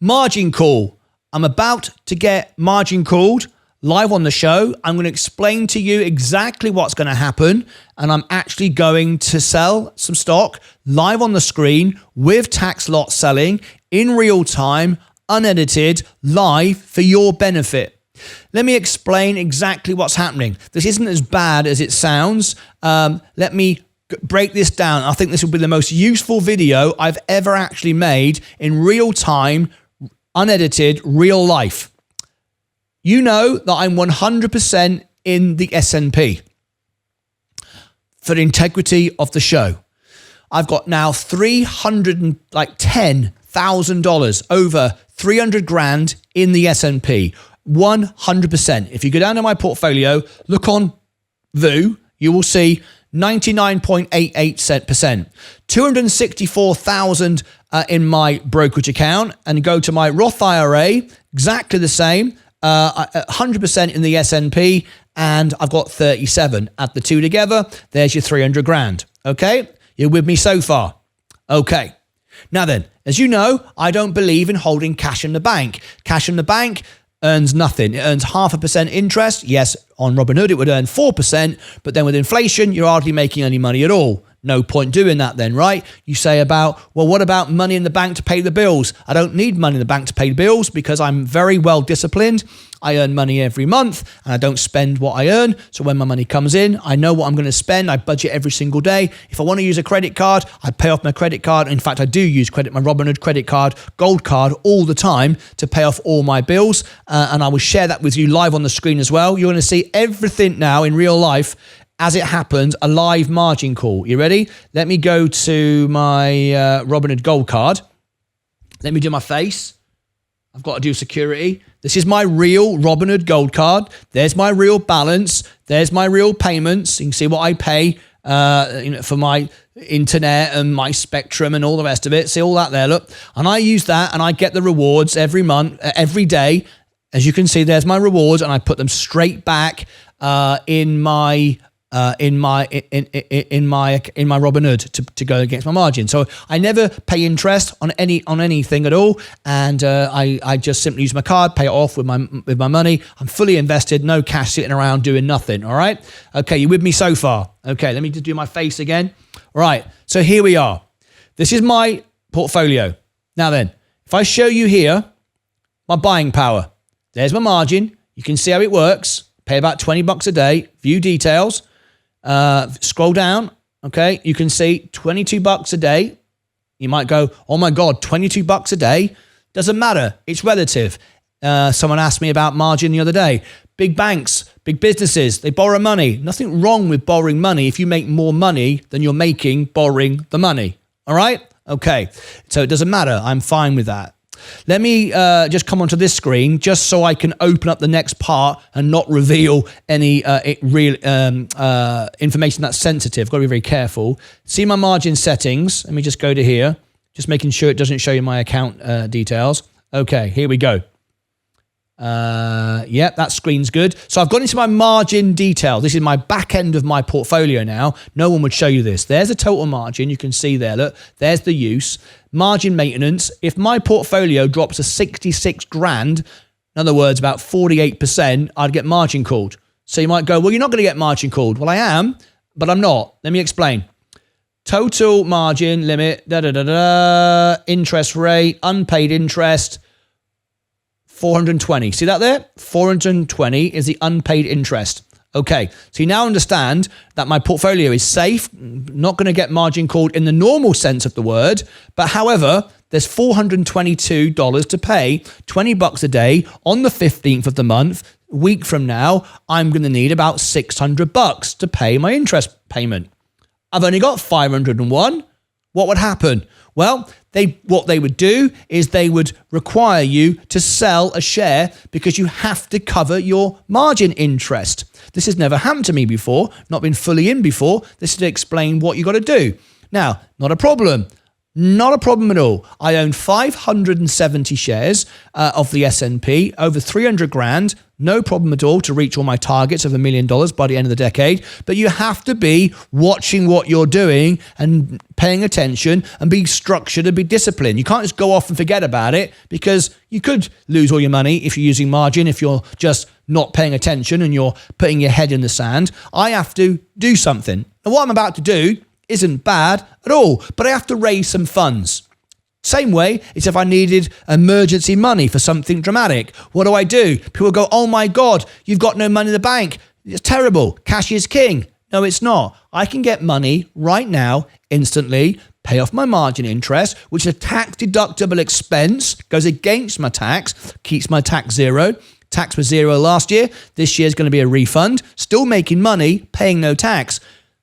Margin call. I'm about to get margin called live on the show. I'm going to explain to you exactly what's going to happen. And I'm actually going to sell some stock live on the screen with tax lot selling in real time, unedited, live for your benefit. Let me explain exactly what's happening. This isn't as bad as it sounds. Let me break this down. I think this will be the most useful video I've ever actually made in real time, unedited, real life. You know that I'm 100% in the S&P for the integrity of the show. I've got now $310,000, over 300 grand in the S&P, 100%. If you go down to my portfolio, look on VU, you will see 99.88%, 264,000 in my brokerage account, and go to my Roth IRA, exactly the same, 100% in the S&P, and I've got 37. Add the two together, there's your 300 grand. Okay, you're with me so far? Okay. Now then, as you know, I don't believe in holding cash in the bank. Cash in the bank earns nothing. It earns 0.5% interest. Yes, on Robinhood it would earn 4%, but then with inflation, you're hardly making any money at all. No point doing that then, right? You say about, well, what about money in the bank to pay the bills? I don't need money in the bank to pay the bills because I'm very well disciplined. I earn money every month and I don't spend what I earn. So when my money comes in, I know what I'm going to spend. I budget every single day. If I want to use a credit card, I pay off my credit card. In fact, I do use my Robinhood credit card, gold card all the time to pay off all my bills. And I will share that with you live on the screen as well. You're going to see everything now in real life as it happens, a live margin call. You ready? Let me go to my Robinhood Gold card. Let me do my face. I've got to do security. This is my real Robinhood Gold card. There's my real balance. There's my real payments. You can see what I pay for my internet and my Spectrum and all the rest of it. See all that there, look. And I use that and I get the rewards every month, every day. As you can see, there's my rewards and I put them straight back in my Robinhood to go against my margin. So I never pay interest on anything at all, and I just simply use my card, pay it off with my money. I'm fully invested, no cash sitting around doing nothing. All right, okay, you with me so far? Okay, let me just do my face again. All right, so here we are. This is my portfolio. Now then, if I show you here my buying power, there's my margin. You can see how it works. Pay about $20 a day. View details. Scroll down, okay, you can see $22 a day. You might go, oh my God, $22 a day? Doesn't matter, it's relative. Someone asked me about margin the other day. Big banks, big businesses, they borrow money. Nothing wrong with borrowing money if you make more money than you're making borrowing the money, all right? Okay, so it doesn't matter, I'm fine with that. Let me just come onto this screen just so I can open up the next part and not reveal any real information that's sensitive. Got to be very careful. See my margin settings. Let me just go to here. Just making sure it doesn't show you my account details. Okay, here we go. Yeah, that screen's good. So I've gone into my margin detail. This is my back end of my portfolio now. No one would show you this. There's a total margin. You can see there, look, there's the use. Margin maintenance. If my portfolio drops to 66 grand, in other words, about 48%, I'd get margin called. So you might go, well, you're not going to get margin called. Well, I am, but I'm not. Let me explain. Total margin limit, interest rate, unpaid interest, 420. See that there? 420 is the unpaid interest. Okay, so you now understand that my portfolio is safe, not going to get margin called in the normal sense of the word, but however, there's $422 to pay, $20 a day on the 15th of the month. A week from now, I'm going to need about $600 to pay my interest payment. I've only got 501. What would happen? Well, what they would do is they would require you to sell a share because you have to cover your margin interest. This has never happened to me before, not been fully in before. This is to explain what you got to do. Now, not a problem. Not a problem at all. I own 570 shares of the S&P, over 300 grand. No problem at all to reach all my targets of $1 million by the end of the decade. But you have to be watching what you're doing and paying attention and be structured and be disciplined. You can't just go off and forget about it, because you could lose all your money if you're using margin, if you're just not paying attention and you're putting your head in the sand. I have to do something. And what I'm about to do isn't bad at all, but I have to raise some funds. Same way as if I needed emergency money for something dramatic. What do? People go, oh my God, you've got no money in the bank. It's terrible. Cash is king. No, it's not. I can get money right now, instantly, pay off my margin interest, which is a tax deductible expense, goes against my tax, keeps my tax zero. Tax was zero last year. This year is going to be a refund. Still making money, paying no tax.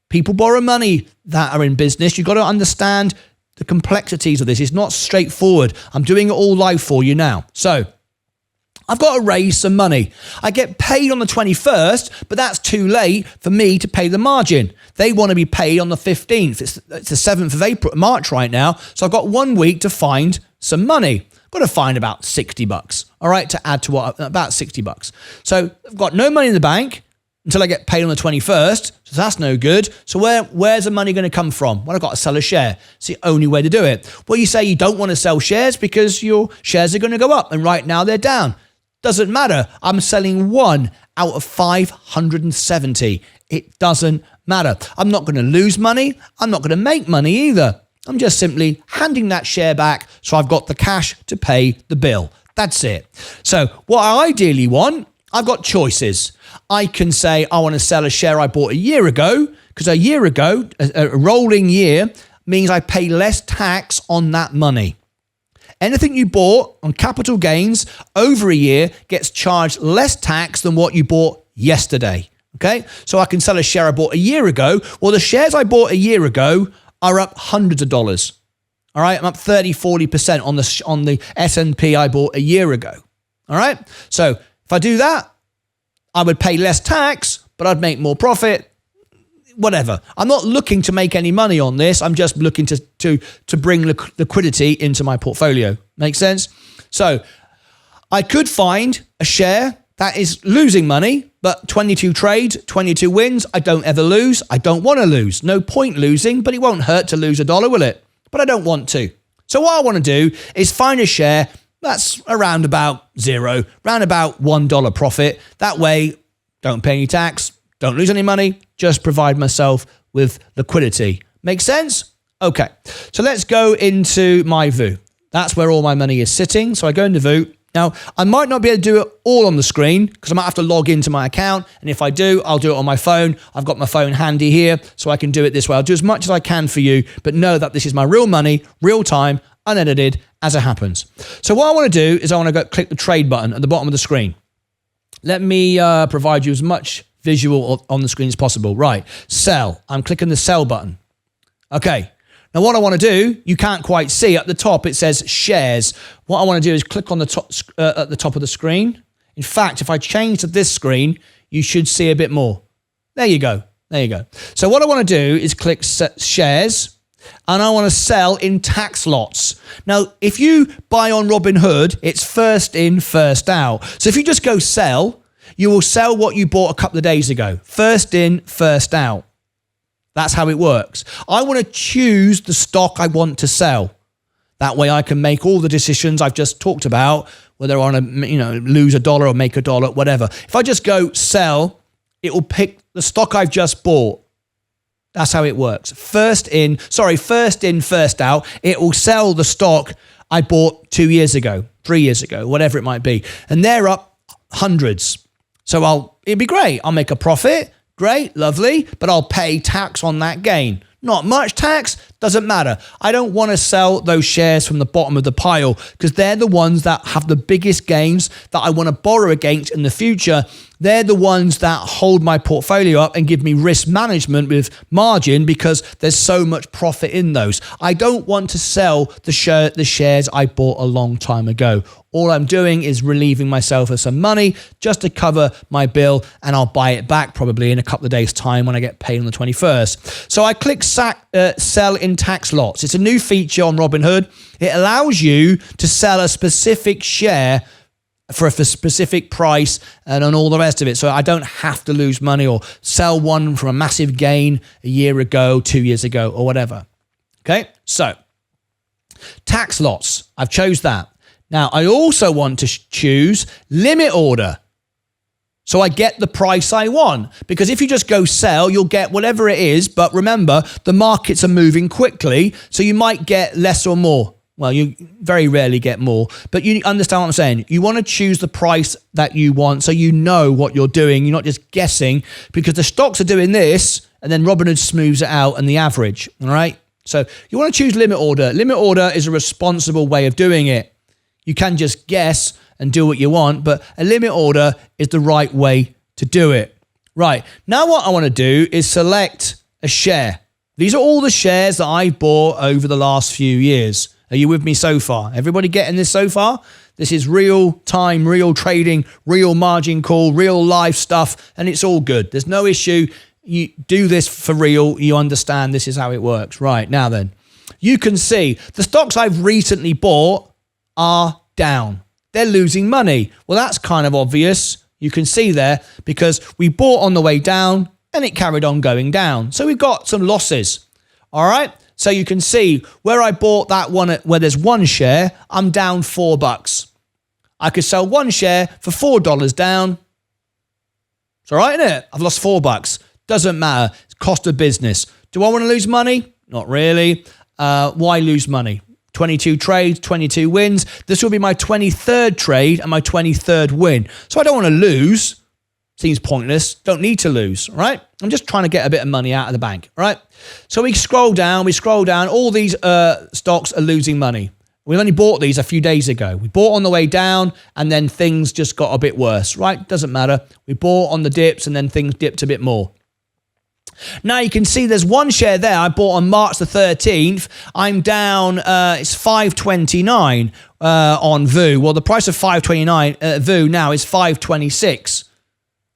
People borrow money that are in business. You've got to understand the complexities of this. It's not straightforward. I'm doing it all live for you now. So I've got to raise some money. I get paid on the 21st, but that's too late for me to pay the margin. They want to be paid on the 15th. It's the 7th of March right now. So I've got 1 week to find some money. I've got to find about $60, all right, to add to about $60. So I've got no money in the bank until I get paid on the 21st. So that's no good. So where's the money going to come from? Well, I've got to sell a share. It's the only way to do it. Well, you say you don't want to sell shares because your shares are going to go up, and right now they're down. Doesn't matter. I'm selling 1 out of 570. It doesn't matter. I'm not going to lose money. I'm not going to make money either. I'm just simply handing that share back so I've got the cash to pay the bill. That's it. So what I ideally want, I've got choices. I can say I want to sell a share I bought a year ago, because a year ago, a rolling year, means I pay less tax on that money. Anything you bought on capital gains over a year gets charged less tax than what you bought yesterday. Okay? So I can sell a share I bought a year ago. Well, the shares I bought a year ago are up hundreds of dollars. All right? I'm up 30-40% on the S&P I bought a year ago. All right? So if I do that, I would pay less tax, but I'd make more profit. Whatever. I'm not looking to make any money on this. I'm just looking to bring liquidity into my portfolio. Make sense? So I could find a share that is losing money, but 22 trades, 22 wins. I don't ever lose. I don't want to lose. No point losing, but it won't hurt to lose $1, will it? But I don't want to. So what I want to do is find a share that's around about zero, around about $1 profit. That way, don't pay any tax, don't lose any money, just provide myself with liquidity. Make sense? Okay, so let's go into my VOO. That's where all my money is sitting. So I go into VOO. Now, I might not be able to do it all on the screen because I might have to log into my account. And if I do, I'll do it on my phone. I've got my phone handy here, so I can do it this way. I'll do as much as I can for you, but know that this is my real money, real time, unedited, as it happens. So what I want to do is I want to go click the trade button at the bottom of the screen. Let me provide you as much visual on the screen as possible. Right, sell. I'm clicking the sell button. Okay. Now what I want to do, you can't quite see at the top, it says shares. What I want to do is click on the top at the top of the screen. In fact, if I change to this screen, you should see a bit more. There you go. There you go. So what I want to do is click shares, and I want to sell in tax lots. Now, if you buy on Robinhood, it's first in, first out. So if you just go sell, you will sell what you bought a couple of days ago. First in, first out. That's how it works. I want to choose the stock I want to sell. That way I can make all the decisions I've just talked about, whether I want to, lose $1 or make $1, whatever. If I just go sell, it will pick the stock I've just bought. That's how it works. First in, first out. It will sell the stock I bought 2 years ago, 3 years ago, whatever it might be. And they're up hundreds. So it'd be great. I'll make a profit. Great, lovely, but I'll pay tax on that gain. Not much tax, doesn't matter. I don't want to sell those shares from the bottom of the pile because they're the ones that have the biggest gains that I want to borrow against in the future. They're the ones that hold my portfolio up and give me risk management with margin because there's so much profit in those. I don't want to sell the shares I bought a long time ago. All I'm doing is relieving myself of some money just to cover my bill, and I'll buy it back probably in a couple of days' time when I get paid on the 21st. So I click sell in selling tax lots. It's a new feature on Robinhood. It allows you to sell a specific share for a specific price and on all the rest of it. So I don't have to lose money or sell one from a massive gain a year ago, 2 years ago, or whatever. Okay, so tax lots. I've chose that. Now, I also want to choose limit order. So I get the price I want. Because if you just go sell, you'll get whatever it is. But remember, the markets are moving quickly. So you might get less or more. Well, you very rarely get more. But you understand what I'm saying. You want to choose the price that you want so you know what you're doing. You're not just guessing. Because the stocks are doing this, and then Robinhood smooths it out and the average. All right? So you want to choose limit order. Limit order is a responsible way of doing it. You can just guess and do what you want, but a limit order is the right way to do it. Right, now what I want to do is select a share. These are all the shares that I've bought over the last few years. Are you with me so far? Everybody getting this so far? This is real time, real trading, real margin call, real life stuff, and it's all good. There's no issue. You do this for real. You understand this is how it works. Right, now then, you can see the stocks I've recently bought are down. They're losing money. Well, that's kind of obvious. You can see there because we bought on the way down and it carried on going down. So we've got some losses. All right. So you can see where I bought that one where there's one share, I'm down $4. I could sell one share for $4 down. It's all right, isn't it? I've lost $4. Doesn't matter. It's cost of business. Do I want to lose money? Not really. Why lose money? 22 trades, 22 wins. This will be my 23rd trade and my 23rd win. So I don't want to lose. Seems pointless. Don't need to lose, right? I'm just trying to get a bit of money out of the bank, right? So we scroll down. All these stocks are losing money. We've only bought these a few days ago. We bought on the way down and then things just got a bit worse, right? Doesn't matter. We bought on the dips and then things dipped a bit more. Now you can see there's one share there I bought on March the 13th. I'm down, it's 5.29 on VU. Well, the price of 5.29 VU now is 5.26,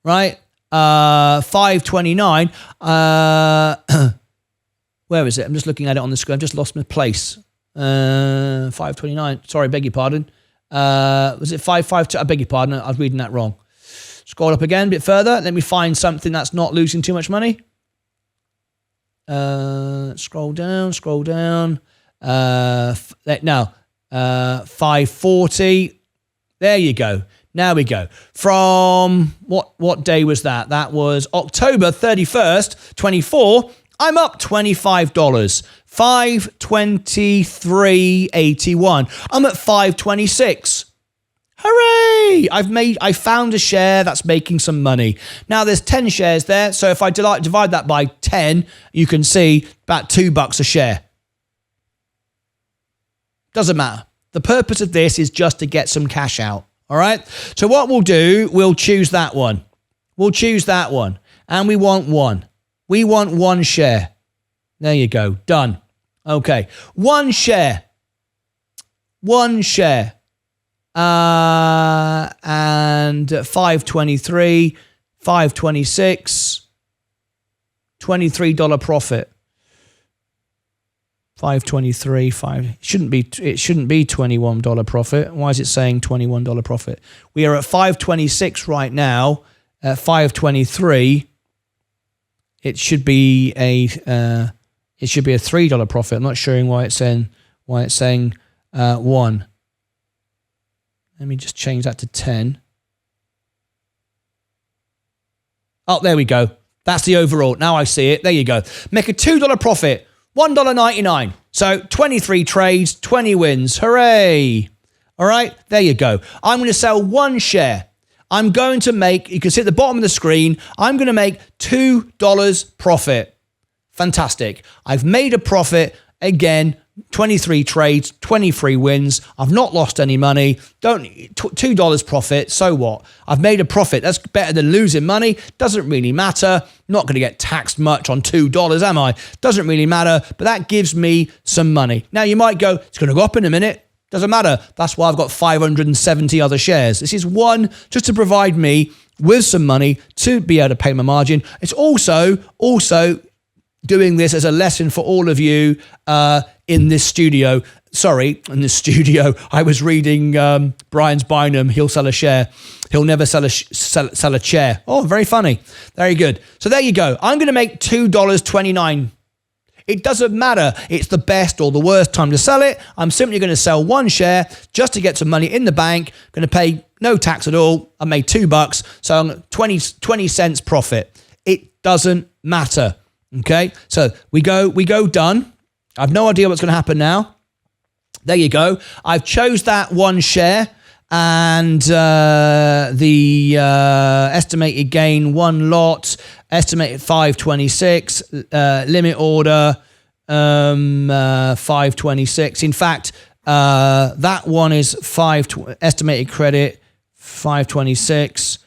right? 5.29. Where is it? I'm just looking at it on the screen. I've just lost my place. 5.29. Sorry, beg your pardon. Was it 5.52? I beg your pardon. I was reading that wrong. Scroll up again a bit further. Let me find something that's not losing too much money. Scroll down. Now, 540. There you go. Now we go. From what day was that? That was October 31st, 24. I'm up $25. 523.81. I'm at 526. Hooray! I found a share that's making some money. Now there's 10 shares there, so if I divide that by 10, you can see about $2 a share. Doesn't matter. The purpose of this is just to get some cash out. All right? So what we'll do, we'll choose that one. And we want one. We want one share. There you go. Done. Okay. One share. And 523, 526, $23 profit. 523, it shouldn't be $21 profit. Why is it saying $21 profit? We are at 526 right now. At 523, it should be a $3 profit. I'm not sure why it's saying 1. Let me just change that to 10. Oh, there we go. That's the overall. Now I see it. There you go. Make a $2 profit, $1.99. So 23 trades, 20 wins. Hooray. All right, there you go. I'm going to sell one share. I'm going to make, you can see at the bottom of the screen, I'm going to make $2 profit. Fantastic. I've made a profit again. 23 trades, 23 wins. I've not lost any money. $2 profit. So what? I've made a profit. That's better than losing money. Doesn't really matter. Not going to get taxed much on $2, am I? Doesn't really matter. But that gives me some money. Now you might go, it's going to go up in a minute. Doesn't matter. That's why I've got 570 other shares. This is one just to provide me with some money to be able to pay my margin. It's also doing this as a lesson for all of you in this studio. Sorry, in this studio, I was reading Brian's Bynum. He'll sell a share. He'll never sell a chair. Oh, very funny. Very good. So there you go. I'm going to make $2.29. It doesn't matter. It's the best or the worst time to sell it. I'm simply going to sell one share just to get some money in the bank. I'm going to pay no tax at all. I made $2, so I'm 20 cents profit. It doesn't matter. Okay, so we go done. I have no idea what's going to happen now. There you go. I've chose that one share, and the estimated gain, one lot, estimated 526, limit order 526. In fact, that one is estimated credit 526.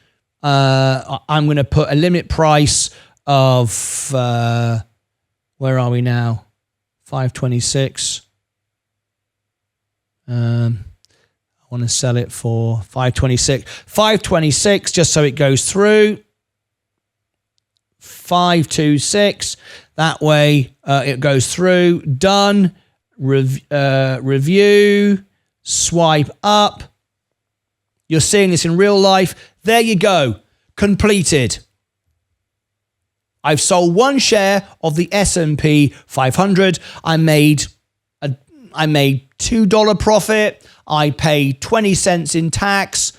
I'm going to put a limit price of where are we now? 526. I want to sell it for 526. 526, just so it goes through. 526. That way it goes through. Done. Review. Swipe up. You're seeing this in real life. There you go. Completed. I've sold one share of the S&P 500. I made $2 profit. I paid 20 cents in tax.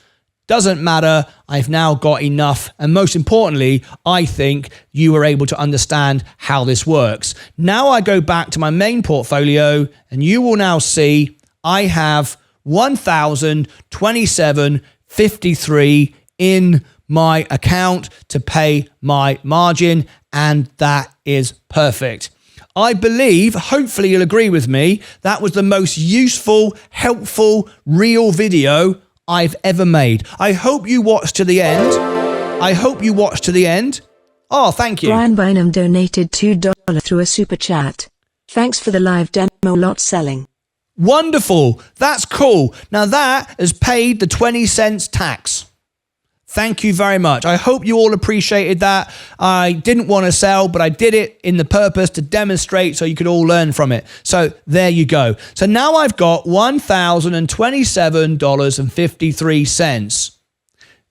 Doesn't matter. I've now got enough. And most importantly, I think you were able to understand how this works. Now I go back to my main portfolio, and you will now see I have 1,027.53 in my account to pay my margin, and that is perfect. I believe, hopefully you'll agree with me, that was the most useful, helpful, real video I've ever made. I hope you watched to the end. Oh, thank you. Brian Bynum donated $2 through a super chat. Thanks for the live demo lot selling. Wonderful. That's cool. Now that has paid the 20 cents tax. Thank you very much. I hope you all appreciated that. I didn't want to sell, but I did it in the purpose to demonstrate so you could all learn from it. So there you go. So now I've got $1,027.53.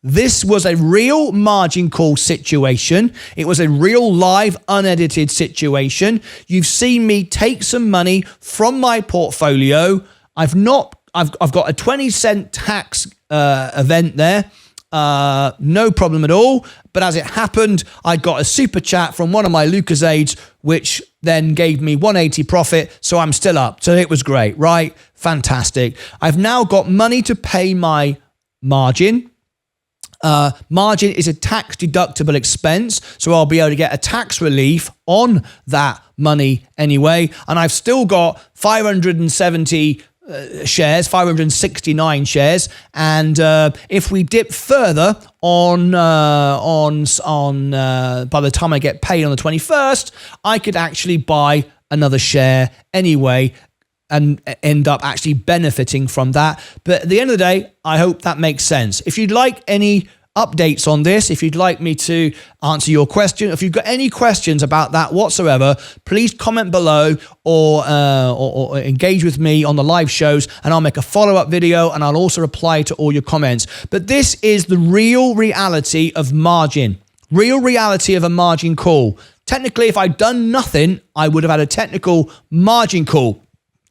This was a real margin call situation. It was a real live, unedited situation. You've seen me take some money from my portfolio. I've got a 20 cent tax event there. No problem at all. But as it happened, I got a super chat from one of my Lucas aides, which then gave me 180 profit. So I'm still up. So it was great, right? Fantastic. I've now got money to pay my margin. Margin is a tax deductible expense. So I'll be able to get a tax relief on that money anyway. And I've still got 570 shares, 569 shares, and if we dip further on by the time I get paid on the 21st, I could actually buy another share anyway and end up actually benefiting from that. But at the end of the day, I hope that makes sense. If you'd like any updates on this, if you'd like me to answer your question, if you've got any questions about that whatsoever, please comment below or engage with me on the live shows, and I'll make a follow-up video, and I'll also reply to all your comments. But this is the real reality of margin, real reality of a margin call. Technically, if I'd done nothing, I would have had a technical margin call.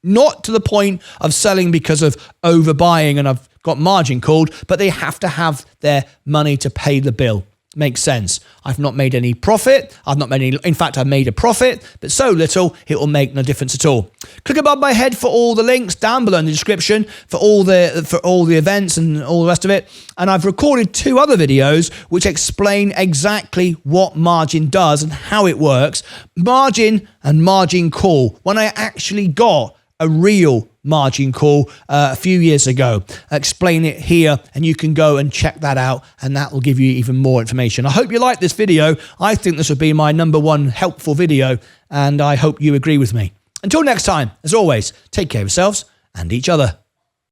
Not to the point of selling because of overbuying and I've got margin called, but they have to have their money to pay the bill. Makes sense. I've not made any profit. In fact, I've made a profit, but so little, it will make no difference at all. Click above my head for all the links down below in the description for all the events and all the rest of it. And I've recorded 2 other videos which explain exactly what margin does and how it works. Margin and margin call. When I actually got a real margin call a few years ago. I explain it here, and you can go and check that out, and that will give you even more information. I hope you like this video. I think this will be my #1 helpful video, and I hope you agree with me. Until next time, as always, take care of yourselves and each other.